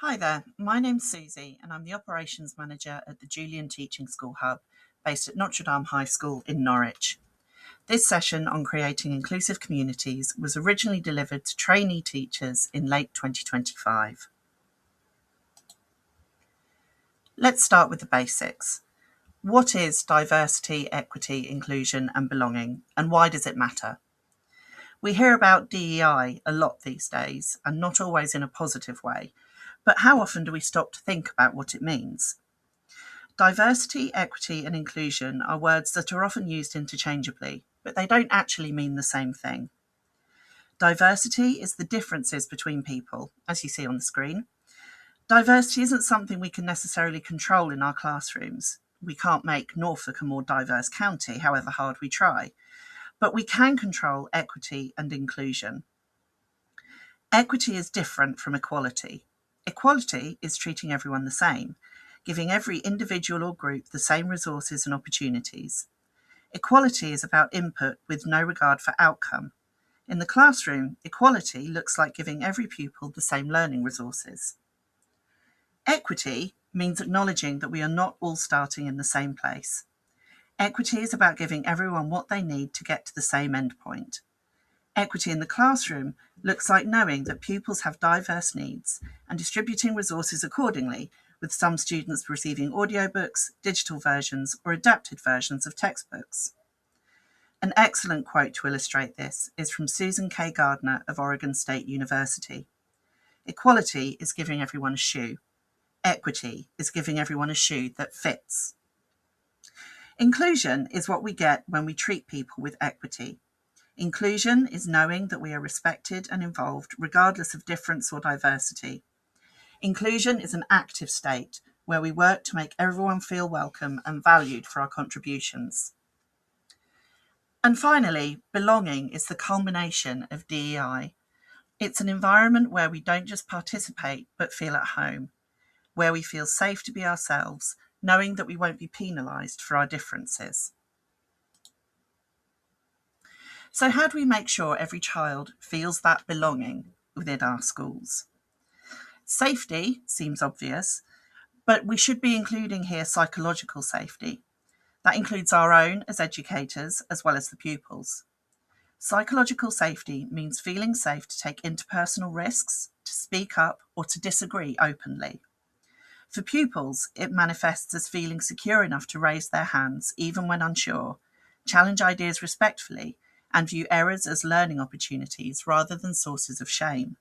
Hi there, my name's Susie and I'm the Operations Manager at the Julian Teaching School Hub based at Notre Dame High School in Norwich. This session on creating inclusive communities was originally delivered to trainee teachers in late 2025. Let's start with the basics. What is diversity, equity, inclusion and belonging, and why does it matter? We hear about DEI a lot these days, and not always in a positive way, but how often do we stop to think about what it means? Diversity, equity, and inclusion are words that are often used interchangeably, but they don't actually mean the same thing. Diversity is the differences between people, as you see on the screen. Diversity isn't something we can necessarily control in our classrooms. We can't make Norfolk a more diverse county, however hard we try, but we can control equity and inclusion. Equity is different from equality. Equality is treating everyone the same, giving every individual or group the same resources and opportunities. Equality is about input with no regard for outcome. In the classroom, equality looks like giving every pupil the same learning resources. Equity means acknowledging that we are not all starting in the same place. Equity is about giving everyone what they need to get to the same endpoint. Equity in the classroom looks like knowing that pupils have diverse needs and distributing resources accordingly, with some students receiving audiobooks, digital versions, or adapted versions of textbooks. An excellent quote to illustrate this is from Susan K. Gardner of Oregon State University. Equality is giving everyone a shoe. Equity is giving everyone a shoe that fits. Inclusion is what we get when we treat people with equity. Inclusion is knowing that we are respected and involved regardless of difference or diversity. Inclusion is an active state where we work to make everyone feel welcome and valued for our contributions. And finally, belonging is the culmination of DEI. It's an environment where we don't just participate but feel at home, where we feel safe to be ourselves, knowing that we won't be penalised for our differences. So how do we make sure every child feels that belonging within our schools? Safety seems obvious, but we should be including here psychological safety. That includes our own as educators as well as the pupils. Psychological safety means feeling safe to take interpersonal risks, to speak up, or to disagree openly. For pupils, it manifests as feeling secure enough to raise their hands even when unsure, challenge ideas respectfully, and view errors as learning opportunities rather than sources of shame.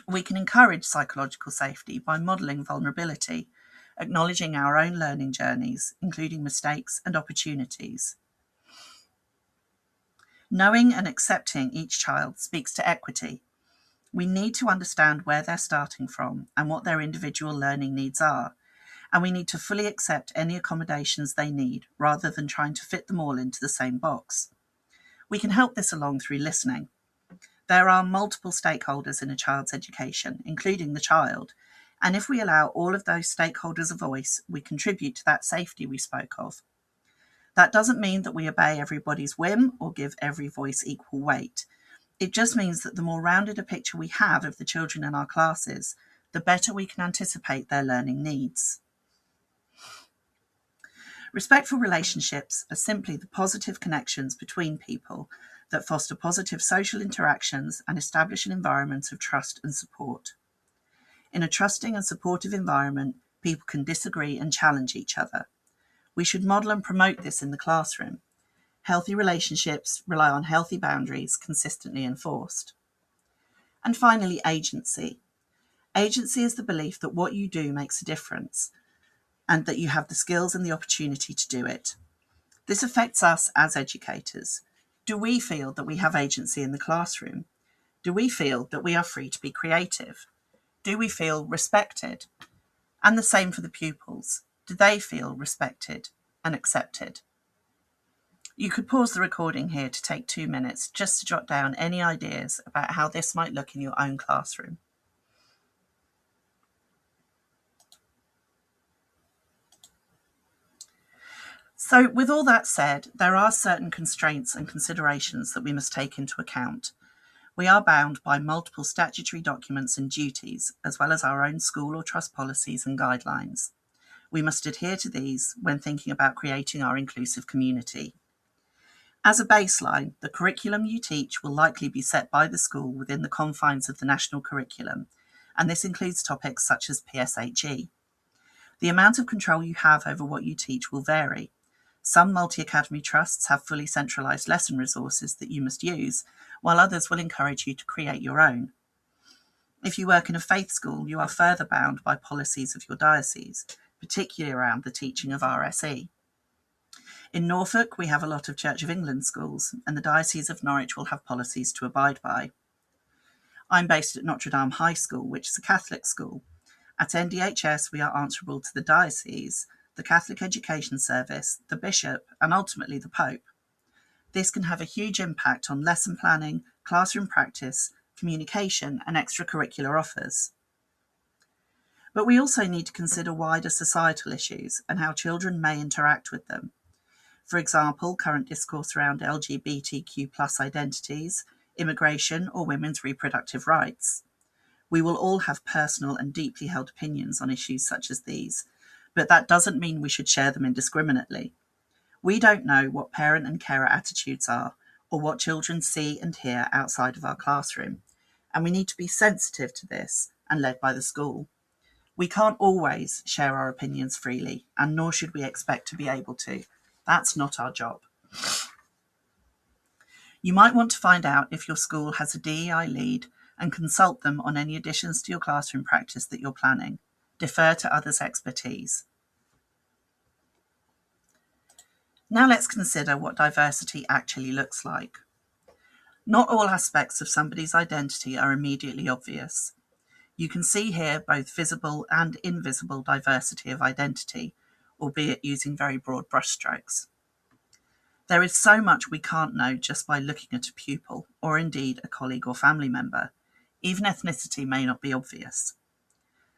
We can encourage psychological safety by modelling vulnerability, acknowledging our own learning journeys, including mistakes and opportunities. Knowing and accepting each child speaks to equity. We need to understand where they're starting from and what their individual learning needs are, and we need to fully accept any accommodations they need rather than trying to fit them all into the same box. We can help this along through listening. There are multiple stakeholders in a child's education, including the child, and if we allow all of those stakeholders a voice, we contribute to that safety we spoke of. That doesn't mean that we obey everybody's whim or give every voice equal weight. It just means that the more rounded a picture we have of the children in our classes, the better we can anticipate their learning needs. Respectful relationships are simply the positive connections between people that foster positive social interactions and establish an environment of trust and support. In a trusting and supportive environment, people can disagree and challenge each other. We should model and promote this in the classroom. Healthy relationships rely on healthy boundaries consistently enforced. And finally, agency. Agency is the belief that what you do makes a difference and that you have the skills and the opportunity to do it. This affects us as educators. Do we feel that we have agency in the classroom? Do we feel that we are free to be creative? Do we feel respected? And the same for the pupils. Do they feel respected and accepted? You could pause the recording here to take 2 minutes just to jot down any ideas about how this might look in your own classroom. So with all that said, there are certain constraints and considerations that we must take into account. We are bound by multiple statutory documents and duties, as well as our own school or trust policies and guidelines. We must adhere to these when thinking about creating our inclusive community. As a baseline, the curriculum you teach will likely be set by the school within the confines of the national curriculum, and this includes topics such as PSHE. The amount of control you have over what you teach will vary. Some multi-academy trusts have fully centralised lesson resources that you must use, while others will encourage you to create your own. If you work in a faith school, you are further bound by policies of your diocese, particularly around the teaching of RSE. In Norfolk, we have a lot of Church of England schools, and the Diocese of Norwich will have policies to abide by. I'm based at Notre Dame High School, which is a Catholic school. At NDHS, we are answerable to the diocese, the Catholic Education Service, the bishop, and ultimately the Pope. This can have a huge impact on lesson planning, classroom practice, communication, and extracurricular offers. But we also need to consider wider societal issues and how children may interact with them. For example, current discourse around LGBTQ+ identities, immigration, or women's reproductive rights. We will all have personal and deeply held opinions on issues such as these, but that doesn't mean we should share them indiscriminately. We don't know what parent and carer attitudes are, or what children see and hear outside of our classroom, and we need to be sensitive to this and led by the school. We can't always share our opinions freely, and nor should we expect to be able to. That's not our job. You might want to find out if your school has a DEI lead and consult them on any additions to your classroom practice that you're planning. Defer to others' expertise. Now let's consider what diversity actually looks like. Not all aspects of somebody's identity are immediately obvious. You can see here both visible and invisible diversity of identity, albeit using very broad brushstrokes. There is so much we can't know just by looking at a pupil, or indeed a colleague or family member. Even ethnicity may not be obvious.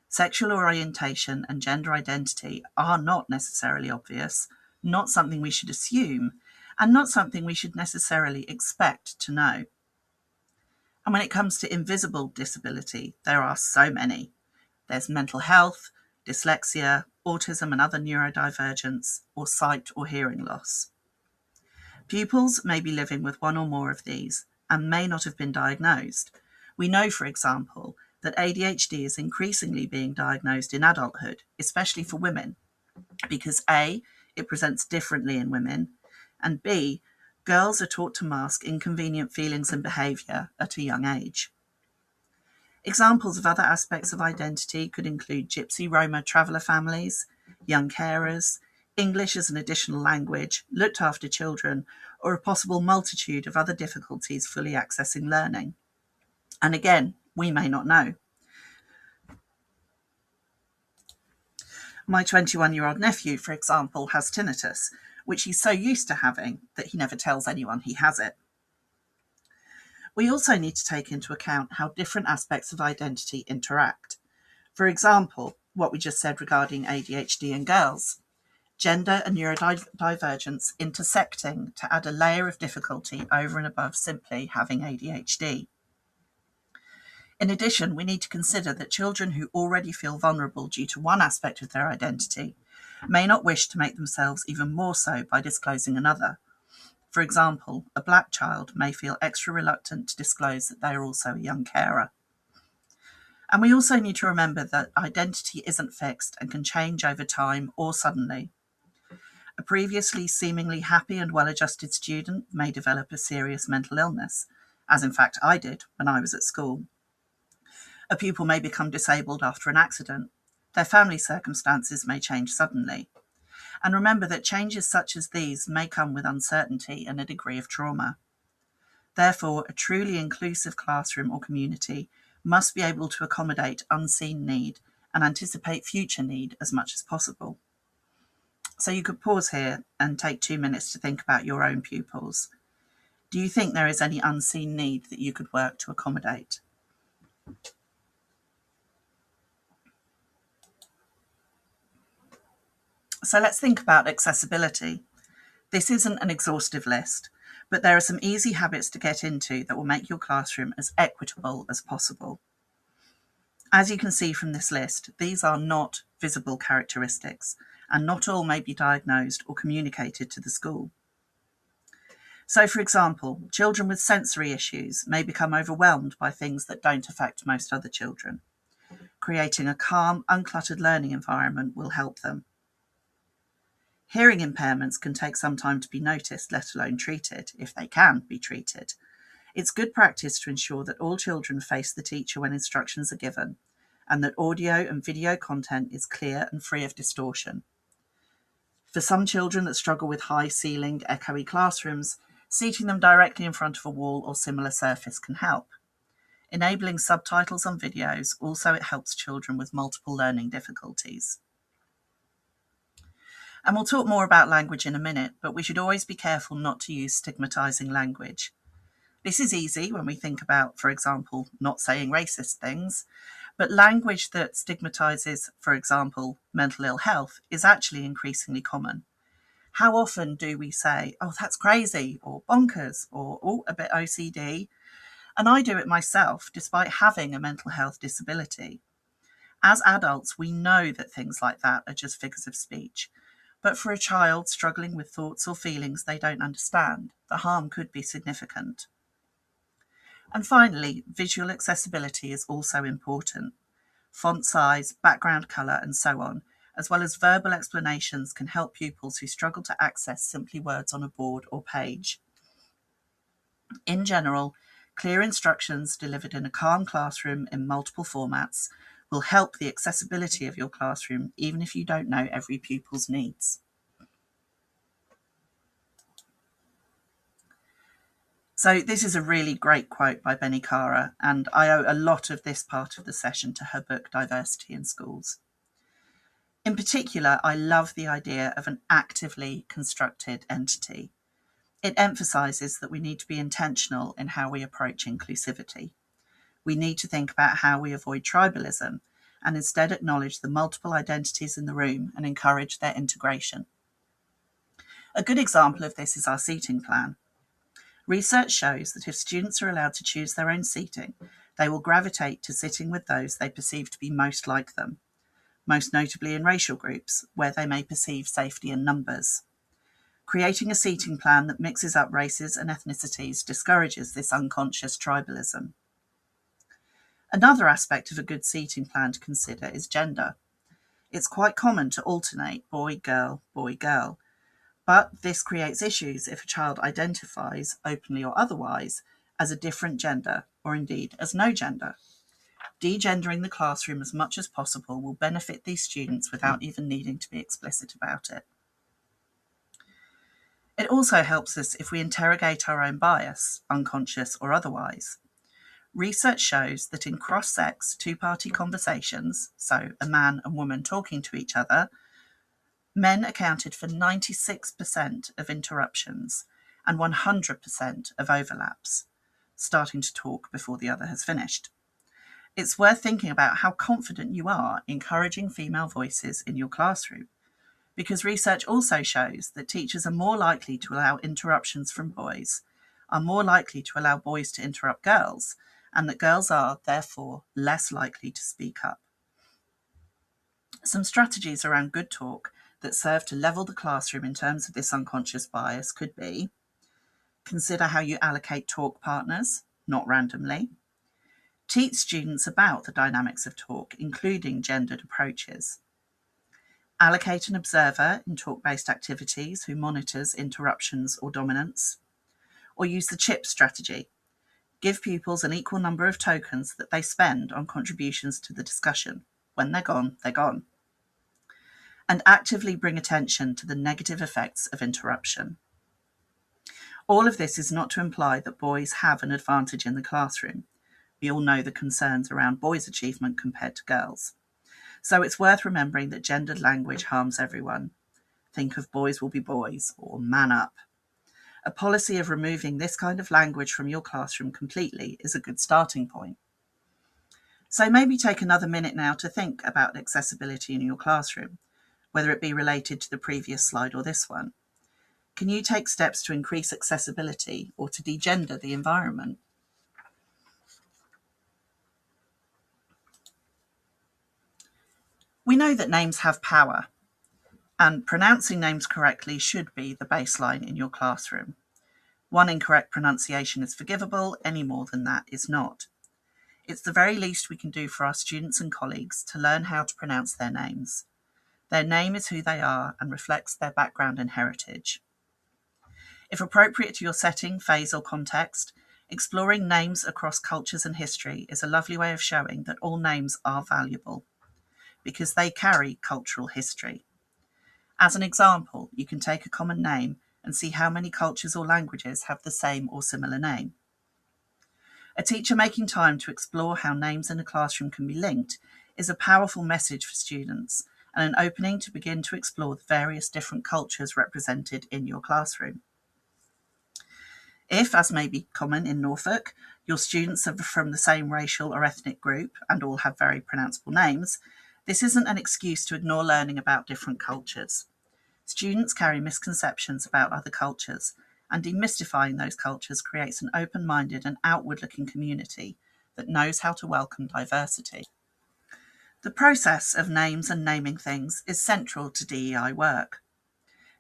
Sexual orientation and gender identity are not necessarily obvious, not something we should assume, and not something we should necessarily expect to know. And when it comes to invisible disability, there are so many. There's mental health, dyslexia, autism and other neurodivergence, or sight or hearing loss. Pupils may be living with one or more of these and may not have been diagnosed. We know, for example, that ADHD is increasingly being diagnosed in adulthood, especially for women, because A, it presents differently in women, and B, girls are taught to mask inconvenient feelings and behaviour at a young age. Examples of other aspects of identity could include Gypsy Roma traveller families, young carers, English as an additional language, looked after children, or a possible multitude of other difficulties fully accessing learning. And again, we may not know. My 21-year-old nephew, for example, has tinnitus, which he's so used to having that he never tells anyone he has it. We also need to take into account how different aspects of identity interact. For example, what we just said regarding ADHD and girls. Gender and neurodivergence intersecting to add a layer of difficulty over and above simply having ADHD. In addition, we need to consider that children who already feel vulnerable due to one aspect of their identity may not wish to make themselves even more so by disclosing another. For example, a black child may feel extra reluctant to disclose that they are also a young carer. And we also need to remember that identity isn't fixed and can change over time or suddenly. A previously seemingly happy and well-adjusted student may develop a serious mental illness, as in fact I did when I was at school. A pupil may become disabled after an accident. Their family circumstances may change suddenly. And remember that changes such as these may come with uncertainty and a degree of trauma. Therefore, a truly inclusive classroom or community must be able to accommodate unseen need and anticipate future need as much as possible. So you could pause here and take 2 minutes to think about your own pupils. Do you think there is any unseen need that you could work to accommodate? So let's think about accessibility. This isn't an exhaustive list, But there are some easy habits to get into that will make your classroom as equitable as possible. As you can see from this list, these are not visible characteristics, and not all may be diagnosed or communicated to the school. So, for example, children with sensory issues may become overwhelmed by things that don't affect most other children. Creating a calm, uncluttered learning environment will help them. Hearing impairments can take some time to be noticed, let alone treated, if they can be treated. It's good practice to ensure that all children face the teacher when instructions are given, and that audio and video content is clear and free of distortion. For some children that struggle with high-ceilinged, echoey classrooms, seating them directly in front of a wall or similar surface can help. Enabling subtitles on videos also it helps children with multiple learning difficulties. And we'll talk more about language in a minute, but we should always be careful not to use stigmatizing language. This is easy when we think about, for example, not saying racist things, but language that stigmatizes, for example, mental ill health is actually increasingly common. How often do we say, oh, that's crazy, or bonkers, or oh, a bit OCD? And I do it myself, despite having a mental health disability. As adults, we know that things like that are just figures of speech. But for a child struggling with thoughts or feelings they don't understand, the harm could be significant. And finally, visual accessibility is also important. Font size, background colour, and so on, as well as verbal explanations, can help pupils who struggle to access simply words on a board or page. In general, clear instructions delivered in a calm classroom in multiple formats will help the accessibility of your classroom, even if you don't know every pupil's needs. So this is a really great quote by Benny Cara, and I owe a lot of this part of the session to her book, Diversity in Schools. In particular, I love the idea of an actively constructed entity. It emphasises that we need to be intentional in how we approach inclusivity. We need to think about how we avoid tribalism and instead acknowledge the multiple identities in the room and encourage their integration. A good example of this is our seating plan. Research shows that if students are allowed to choose their own seating, they will gravitate to sitting with those they perceive to be most like them, most notably in racial groups, where they may perceive safety in numbers. Creating a seating plan that mixes up races and ethnicities discourages this unconscious tribalism. Another aspect of a good seating plan to consider is gender. It's quite common to alternate boy, girl, but this creates issues if a child identifies, openly or otherwise, as a different gender, or indeed as no gender. Degendering the classroom as much as possible will benefit these students without even needing to be explicit about it. It also helps us if we interrogate our own bias, unconscious or otherwise. Research shows that in cross-sex, two-party conversations, so a man and woman talking to each other, men accounted for 96% of interruptions and 100% of overlaps, starting to talk before the other has finished. It's worth thinking about how confident you are encouraging female voices in your classroom, because research also shows that teachers are more likely to allow interruptions from boys, are more likely to allow boys to interrupt girls, and that girls are, therefore, less likely to speak up. Some strategies around good talk that serve to level the classroom in terms of this unconscious bias could be: consider how you allocate talk partners, not randomly. Teach students about the dynamics of talk, including gendered approaches. Allocate an observer in talk-based activities who monitors interruptions or dominance. Or use the chip strategy. Give pupils an equal number of tokens that they spend on contributions to the discussion. When they're gone, they're gone. And actively bring attention to the negative effects of interruption. All of this is not to imply that boys have an advantage in the classroom. We all know the concerns around boys' achievement compared to girls. So it's worth remembering that gendered language harms everyone. Think of boys will be boys, or man up. A policy of removing this kind of language from your classroom completely is a good starting point. So maybe take another minute now to think about accessibility in your classroom, whether it be related to the previous slide or this one. Can you take steps to increase accessibility or to degender the environment? We know that names have power, and pronouncing names correctly should be the baseline in your classroom. One incorrect pronunciation is forgivable, any more than that is not. It's the very least we can do for our students and colleagues to learn how to pronounce their names. Their name is who they are and reflects their background and heritage. If appropriate to your setting, phase, or context, exploring names across cultures and history is a lovely way of showing that all names are valuable, because they carry cultural history. As an example, you can take a common name and see how many cultures or languages have the same or similar name. A teacher making time to explore how names in a classroom can be linked is a powerful message for students and an opening to begin to explore the various different cultures represented in your classroom. If, as may be common in Norfolk, your students are from the same racial or ethnic group and all have very pronounceable names, this isn't an excuse to ignore learning about different cultures. Students carry misconceptions about other cultures, and demystifying those cultures creates an open-minded and outward-looking community that knows how to welcome diversity. The process of names and naming things is central to DEI work.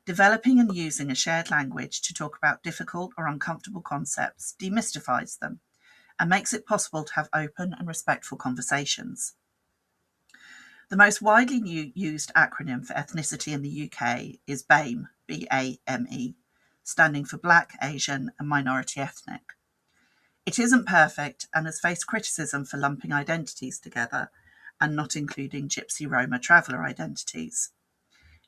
Developing and using a shared language to talk about difficult or uncomfortable concepts demystifies them and makes it possible to have open and respectful conversations. The most widely used acronym for ethnicity in the UK is BAME, B-A-M-E, standing for Black, Asian and Minority Ethnic. It isn't perfect and has faced criticism for lumping identities together and not including Gypsy Roma traveller identities.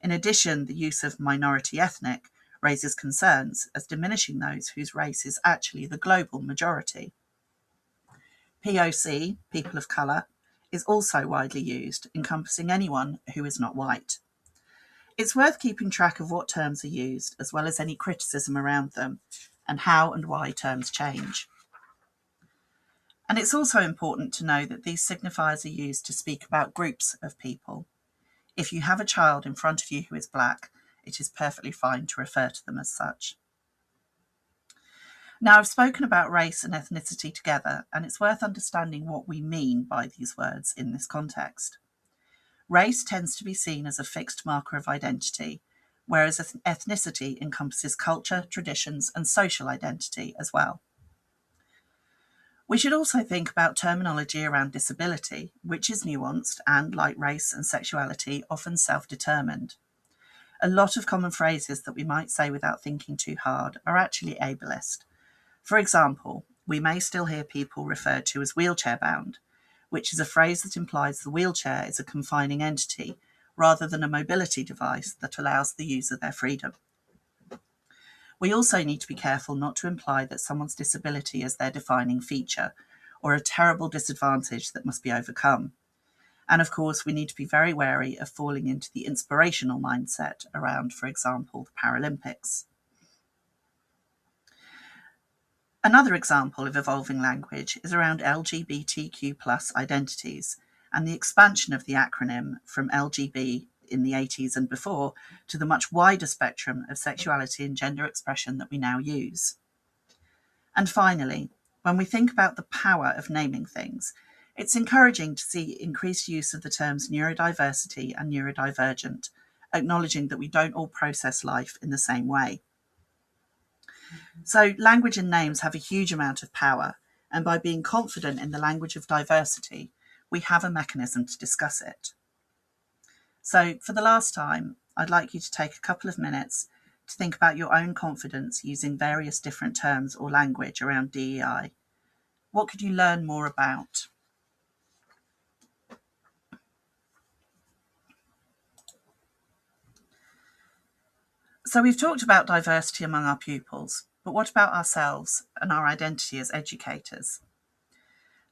In addition, the use of minority ethnic raises concerns as diminishing those whose race is actually the global majority. POC, people of colour, is also widely used, encompassing anyone who is not white. It's worth keeping track of what terms are used, as well as any criticism around them, and how and why terms change. And it's also important to know that these signifiers are used to speak about groups of people. If you have a child in front of you who is black, it is perfectly fine to refer to them as such. Now, I've spoken about race and ethnicity together, and it's worth understanding what we mean by these words in this context. Race tends to be seen as a fixed marker of identity, whereas ethnicity encompasses culture, traditions, and social identity as well. We should also think about terminology around disability, which is nuanced and, like race and sexuality, often self-determined. A lot of common phrases that we might say without thinking too hard are actually ableist. For example, we may still hear people referred to as wheelchair-bound, which is a phrase that implies the wheelchair is a confining entity rather than a mobility device that allows the user their freedom. We also need to be careful not to imply that someone's disability is their defining feature or a terrible disadvantage that must be overcome. And of course, we need to be very wary of falling into the inspirational mindset around, for example, the Paralympics. Another example of evolving language is around LGBTQ+ identities and the expansion of the acronym from LGB in the 80s and before to the much wider spectrum of sexuality and gender expression that we now use. And finally, when we think about the power of naming things, it's encouraging to see increased use of the terms neurodiversity and neurodivergent, acknowledging that we don't all process life in the same way. So language and names have a huge amount of power, and by being confident in the language of diversity, we have a mechanism to discuss it. So for the last time, I'd like you to take a couple of minutes to think about your own confidence using various different terms or language around DEI. What could you learn more about? So we've talked about diversity among our pupils, but what about ourselves and our identity as educators?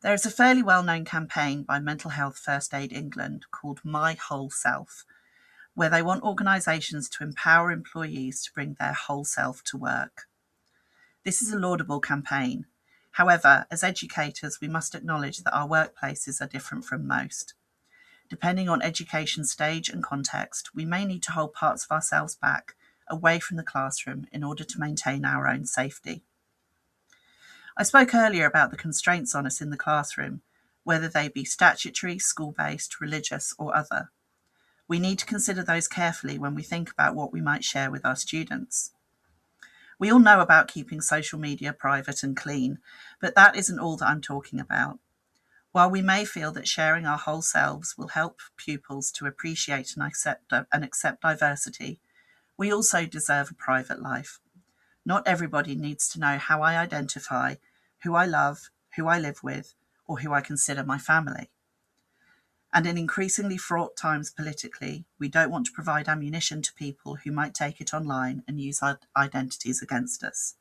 There is a fairly well-known campaign by Mental Health First Aid England called My Whole Self, where they want organisations to empower employees to bring their whole self to work. This is a laudable campaign. However, as educators, we must acknowledge that our workplaces are different from most. Depending on education stage and context, we may need to hold parts of ourselves back away from the classroom in order to maintain our own safety. I spoke earlier about the constraints on us in the classroom, whether they be statutory, school-based, religious, or other. We need to consider those carefully when we think about what we might share with our students. We all know about keeping social media private and clean, but that isn't all that I'm talking about. While we may feel that sharing our whole selves will help pupils to appreciate and accept diversity, we also deserve a private life. Not everybody needs to know how I identify, who I love, who I live with, or who I consider my family. And in increasingly fraught times politically, we don't want to provide ammunition to people who might take it online and use our identities against us.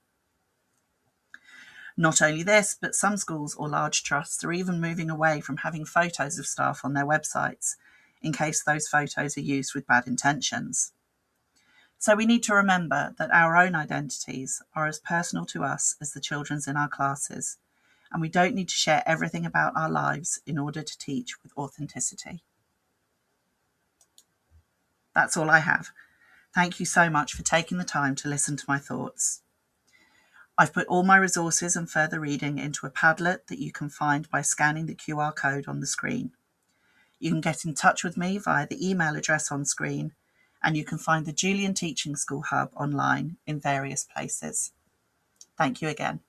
Not only this, but some schools or large trusts are even moving away from having photos of staff on their websites, in case those photos are used with bad intentions. So we need to remember that our own identities are as personal to us as the children's in our classes, and we don't need to share everything about our lives in order to teach with authenticity. That's all I have. Thank you so much for taking the time to listen to my thoughts. I've put all my resources and further reading into a Padlet that you can find by scanning the QR code on the screen. You can get in touch with me via the email address on screen, and you can find the Julian Teaching School Hub online in various places. Thank you again.